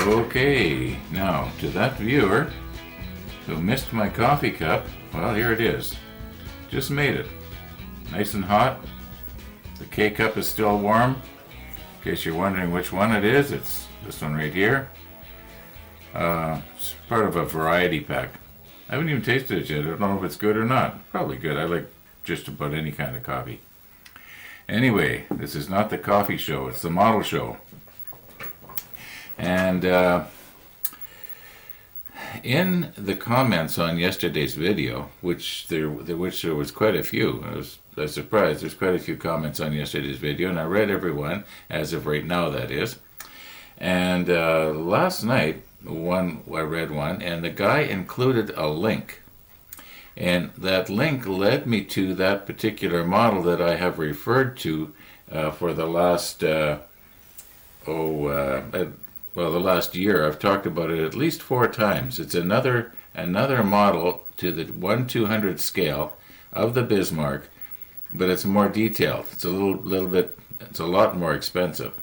Okay, now to that viewer who missed my coffee cup, well, here it is. Just made it. Nice and hot. The K-cup is still warm. In case you're wondering which one it is, it's this one right here. It's part of a variety pack. I haven't even tasted it yet. I don't know if it's good or not. Probably good. I like just about any kind of coffee. Anyway, this is not the coffee show. It's the model show. And in the comments on yesterday's video, which there was quite a few, I was surprised. There's quite a few comments on yesterday's video, and I read every one, as of right now, that is. And last night, I read one, and the guy included a link. And that link led me to that particular model that I have referred to for the last, the last year. I've talked about it at least 4 times. It's another model to the 1/200 scale of the Bismarck, but it's more detailed. It's a little bit, it's a lot more expensive.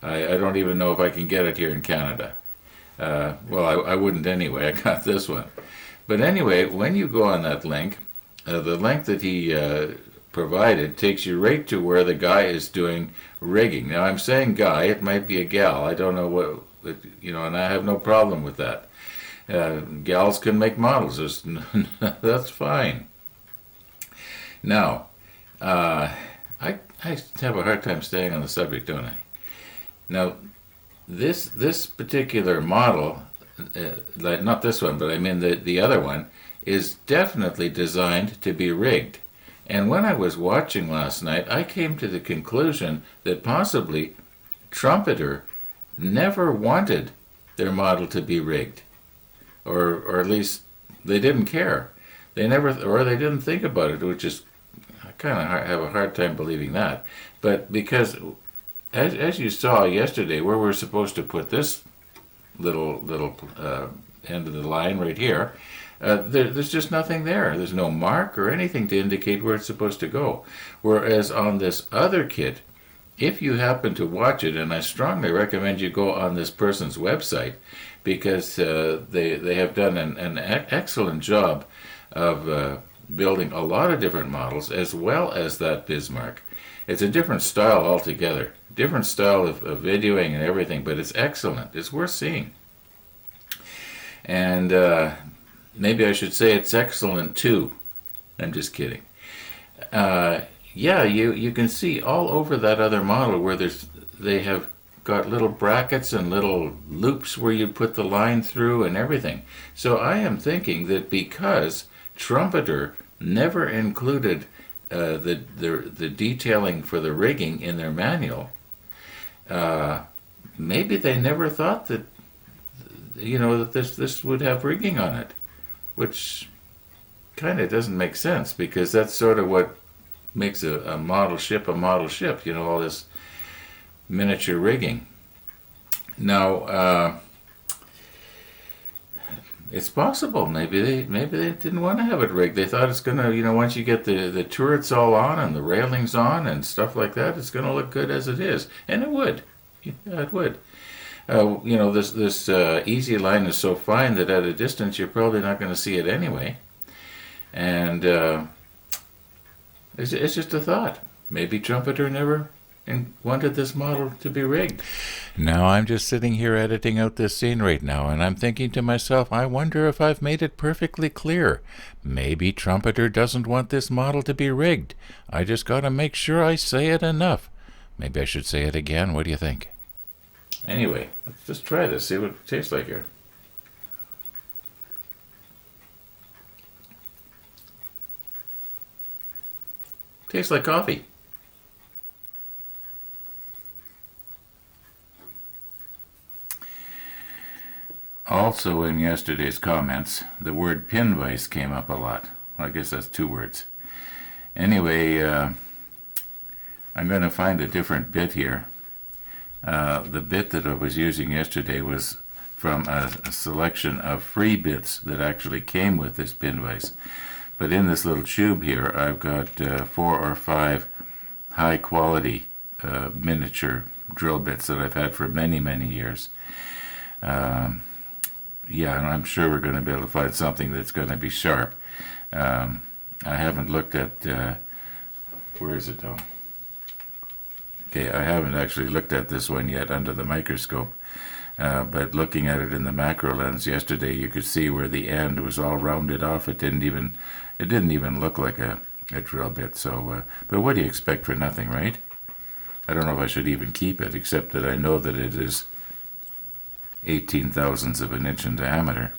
I don't even know if I can get it here in Canada. I wouldn't anyway. I got this one. But anyway, when you go on that link, the link that he provided takes you right to where the guy is doing rigging. Now, I'm saying guy, it might be a gal. I don't know what, and I have no problem with that. Gals can make models. That's fine. Now, I have a hard time staying on the subject, don't I? Now, this particular model, like not this one, but I mean the other one, is definitely designed to be rigged. And when I was watching last night, I came to the conclusion that possibly Trumpeter never wanted their model to be rigged, or at least they didn't care. They didn't think about it, which is, I kind of have a hard time believing that. But because, as you saw yesterday, where we're supposed to put this little end of the line right here, there's just nothing there. There's no mark or anything to indicate where it's supposed to go. Whereas on this other kit, if you happen to watch it, and I strongly recommend you go on this person's website, because they have done an excellent job of building a lot of different models, as well as that Bismarck. It's a different style altogether, different style of videoing and everything, but it's excellent. It's worth seeing. And maybe I should say it's excellent too. I'm just kidding. You can see all over that other model where they have got little brackets and little loops where you put the line through and everything. So I am thinking that because Trumpeter never included the detailing for the rigging in their manual, maybe they never thought that that this would have rigging on it, which kind of doesn't make sense, because that's sort of what makes a model ship a model ship. All this miniature rigging. Now, it's possible maybe they didn't want to have it rigged. They thought it's gonna, once you get the turrets all on and the railings on and stuff like that, it's gonna look good as it is, and it would. Yeah, it would. This easy line is so fine that at a distance you're probably not going to see it anyway. And it's just a thought. Maybe Trumpeter never wanted this model to be rigged. Now I'm just sitting here editing out this scene right now, and I'm thinking to myself, I wonder if I've made it perfectly clear. Maybe Trumpeter doesn't want this model to be rigged. I just got to make sure I say it enough. Maybe I should say it again. What do you think? Anyway, let's just try this, see what it tastes like here. Tastes like coffee. Also in yesterday's comments, the word pin vise came up a lot. Well, I guess that's 2 words. Anyway, I'm going to find a different bit here. The bit that I was using yesterday was from a selection of free bits that actually came with this pin vise. But in this little tube here, I've got 4 or 5 high quality miniature drill bits that I've had for many, many years. Yeah, and I'm sure we're going to be able to find something that's going to be sharp. I haven't looked at, where is it though? Okay, I haven't actually looked at this one yet under the microscope, but looking at it in the macro lens yesterday, you could see where the end was all rounded off. It didn't even look like a drill bit. So, but what do you expect for nothing, right? I don't know if I should even keep it, except that I know that it is 18 thousandths of an inch in diameter.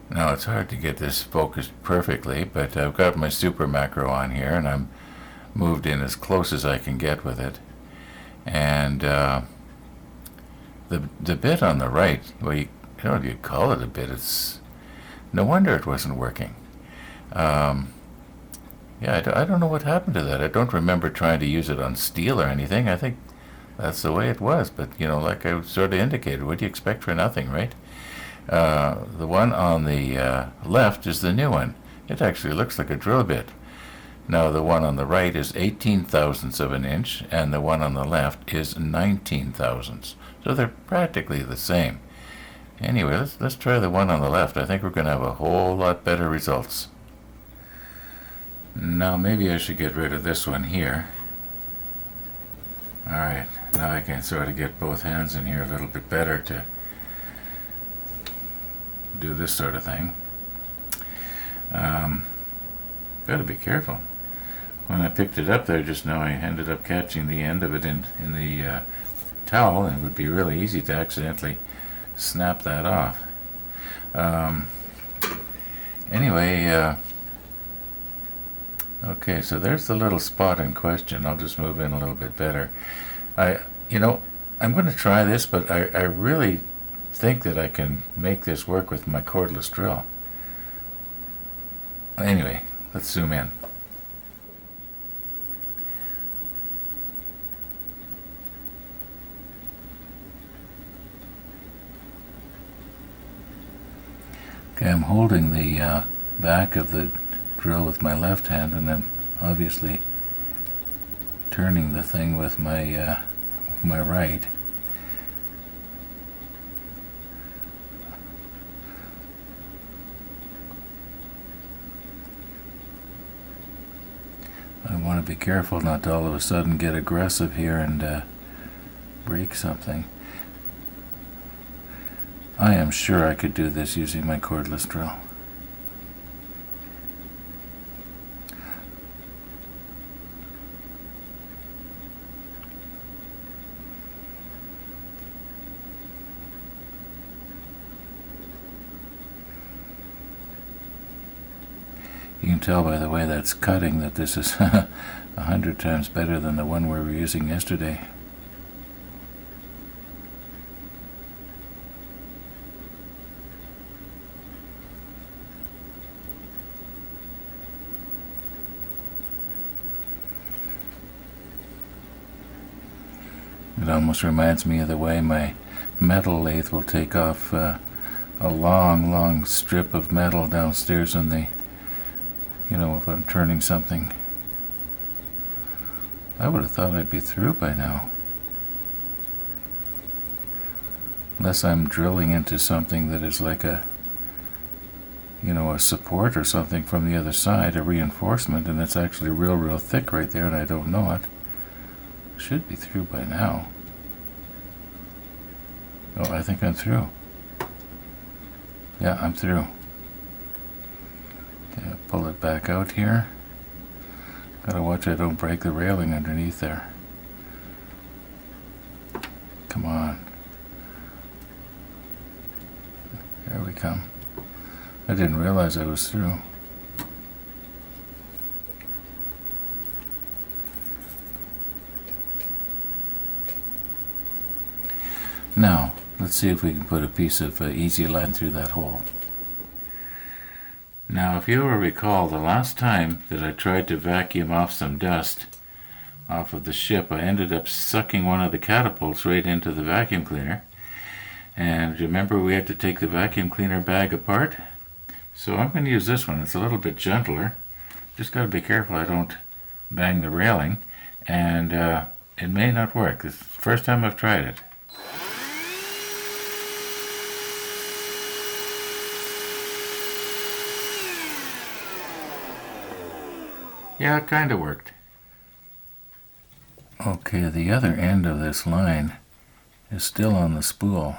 Now it's hard to get this focused perfectly, but I've got my super macro on here and I'm moved in as close as I can get with it. And the bit on the right, well, you know, you call it a bit. It's no wonder it wasn't working. Yeah, I don't know what happened to that. I don't remember trying to use it on steel or anything. I think that's the way it was. But, you know, like I sort of indicated, what do you expect for nothing, right? The one on the left is the new one. It actually looks like a drill bit. Now the one on the right is 18 thousandths of an inch, and the one on the left is 19 thousandths. So they're practically the same. Anyway, let's try the one on the left. I think we're going to have a whole lot better results. Now maybe I should get rid of this one here. Alright, now I can sort of get both hands in here a little bit better to do this sort of thing. Got to be careful. When I picked it up there just now, I ended up catching the end of it in the towel, and it would be really easy to accidentally snap that off. Anyway, okay, so there's the little spot in question. I'll just move in a little bit better. You know, I'm going to try this, but I really think that I can make this work with my cordless drill. Anyway, let's zoom in. Okay, I'm holding the back of the drill with my left hand, and I'm obviously turning the thing with my right. I want to be careful not to all of a sudden get aggressive here and break something. I am sure I could do this using my cordless drill. You can tell by the way that's cutting that this is 100 times better than the one we were using yesterday. It almost reminds me of the way my metal lathe will take off a long strip of metal downstairs on the, you know, if I'm turning something. I would have thought I'd be through by now. Unless I'm drilling into something that is like a, you know, a support or something from the other side, a reinforcement, and it's actually real thick right there and I don't know it. Should be through by now. Oh, I think I'm through. Yeah, I'm through. Okay, I'll pull it back out here. Gotta watch I don't break the railing underneath there. Come on. There we come. I didn't realize I was through. Now, let's see if we can put a piece of easy line through that hole. Now, if you will recall, the last time that I tried to vacuum off some dust off of the ship, I ended up sucking one of the catapults right into the vacuum cleaner. And remember, we had to take the vacuum cleaner bag apart. So I'm going to use this one. It's a little bit gentler. Just got to be careful I don't bang the railing. And it may not work. This is the first time I've tried it. Yeah, it kind of worked. Okay, the other end of this line is still on the spool.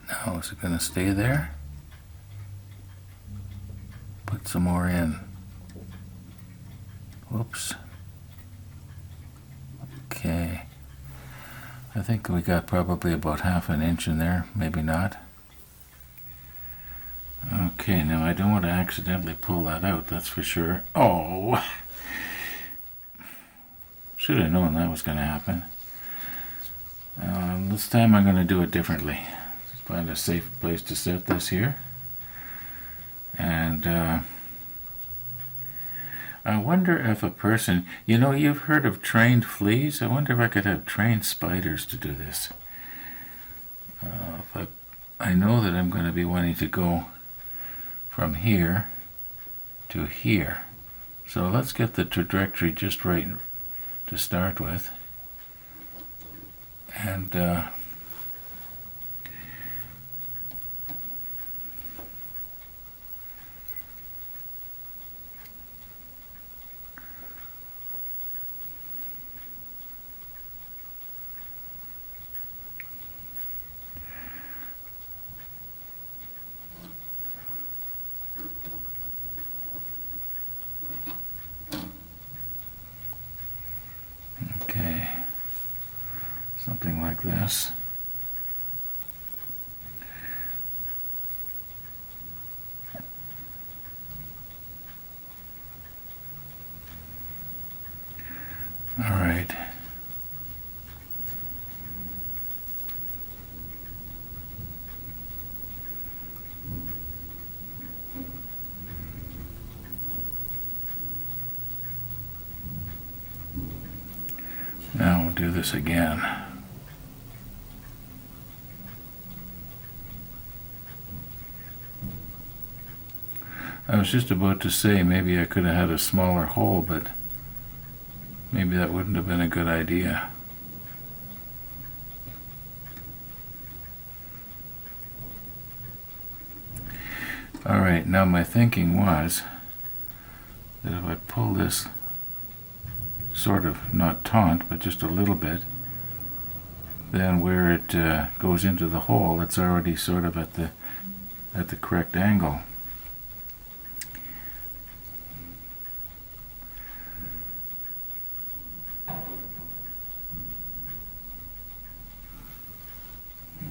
Now, is it going to stay there? Put some more in. Whoops. Okay. I think we got probably about ½ an inch in there, maybe not. Okay, now I don't want to accidentally pull that out, that's for sure. Oh! Should have known that was going to happen. This time I'm going to do it differently. Just find a safe place to set this here. And I wonder if a person, you've heard of trained fleas? I wonder if I could have trained spiders to do this. If I know that I'm going to be wanting to go from here to here. So let's get the trajectory just right to start with. And okay, something like this. All right. Now we'll do this again. I was just about to say maybe I could have had a smaller hole, but maybe that wouldn't have been a good idea. Alright, now my thinking was that if I pull this sort of, not taut, but just a little bit, then where it goes into the hole, it's already sort of at the correct angle.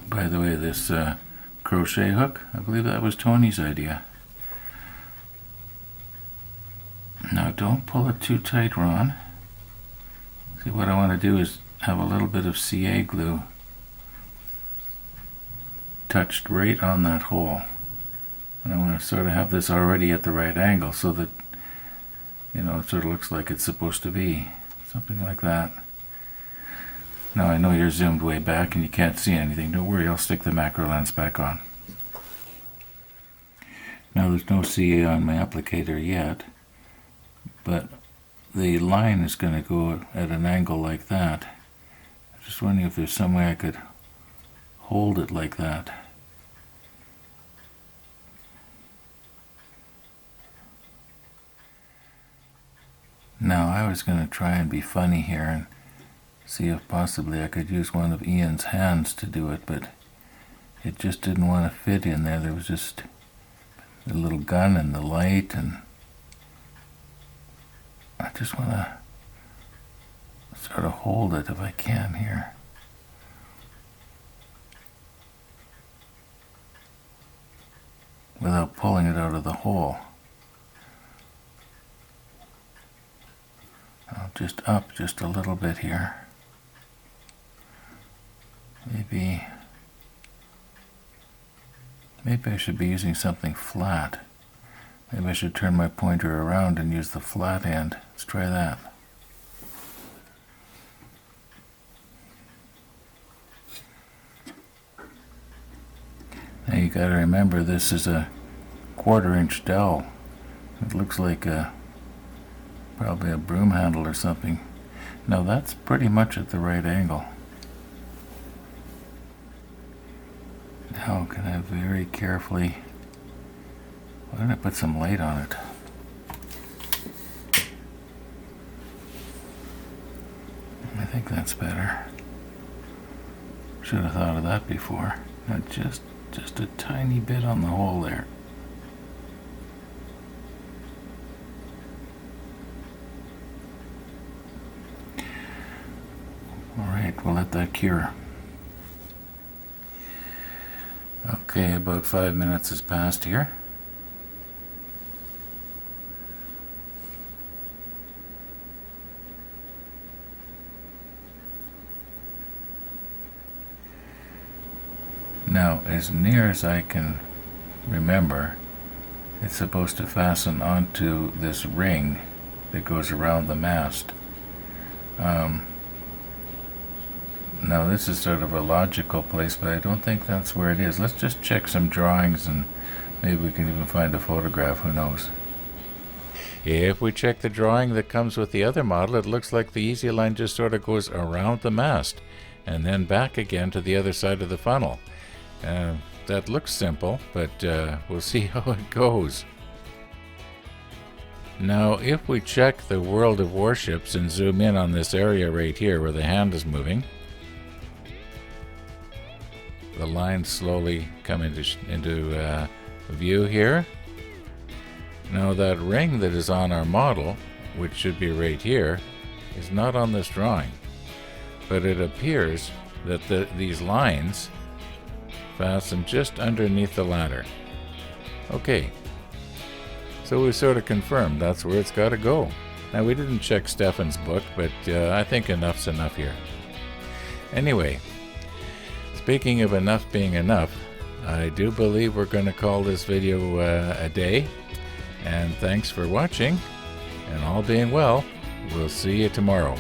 By the way, this crochet hook, I believe that was Tony's idea. Now don't pull it too tight, Ron. See, what I want to do is have a little bit of CA glue touched right on that hole. And I want to sort of have this already at the right angle so that, it sort of looks like it's supposed to be. Something like that. Now I know you're zoomed way back and you can't see anything. Don't worry, I'll stick the macro lens back on. Now there's no CA on my applicator yet, but the line is going to go at an angle like that. I'm just wondering if there's some way I could hold it like that. Now I was going to try and be funny here and see if possibly I could use one of Ian's hands to do it, but it just didn't want to fit in there. There was just the little gun and the light, and I just want to sort of hold it if I can here. Without pulling it out of the hole. I'll just up just a little bit here. Maybe I should be using something flat. Maybe I should turn my pointer around and use the flat end. Let's try that. gotta remember this is a 1/4-inch dowel. It looks like probably a broom handle or something. Now that's pretty much at the right angle. Now can I very carefully, why don't I put some light on it? I think that's better. Should have thought of that before. Now just a tiny bit on the hole there. Alright, we'll let that cure. Okay, about 5 minutes has passed here. Now, as near as I can remember, it's supposed to fasten onto this ring that goes around the mast. Now this is sort of a logical place, but I don't think that's where it is. Let's just check some drawings and maybe we can even find a photograph, who knows. If we check the drawing that comes with the other model, it looks like the easy line just sort of goes around the mast and then back again to the other side of the funnel. That looks simple, but we'll see how it goes. Now if we check the world of warships and zoom in on this area right here where the hand is moving, the lines slowly come into view here. Now that ring that is on our model, which should be right here, is not on this drawing, but it appears that these lines fasten just underneath the ladder. Okay, so we sort of confirmed that's where it's got to go. Now we didn't check Stefan's book, but I think enough's enough here. Anyway, speaking of enough being enough, I do believe we're going to call this video a day. And thanks for watching, and all being well, we'll see you tomorrow.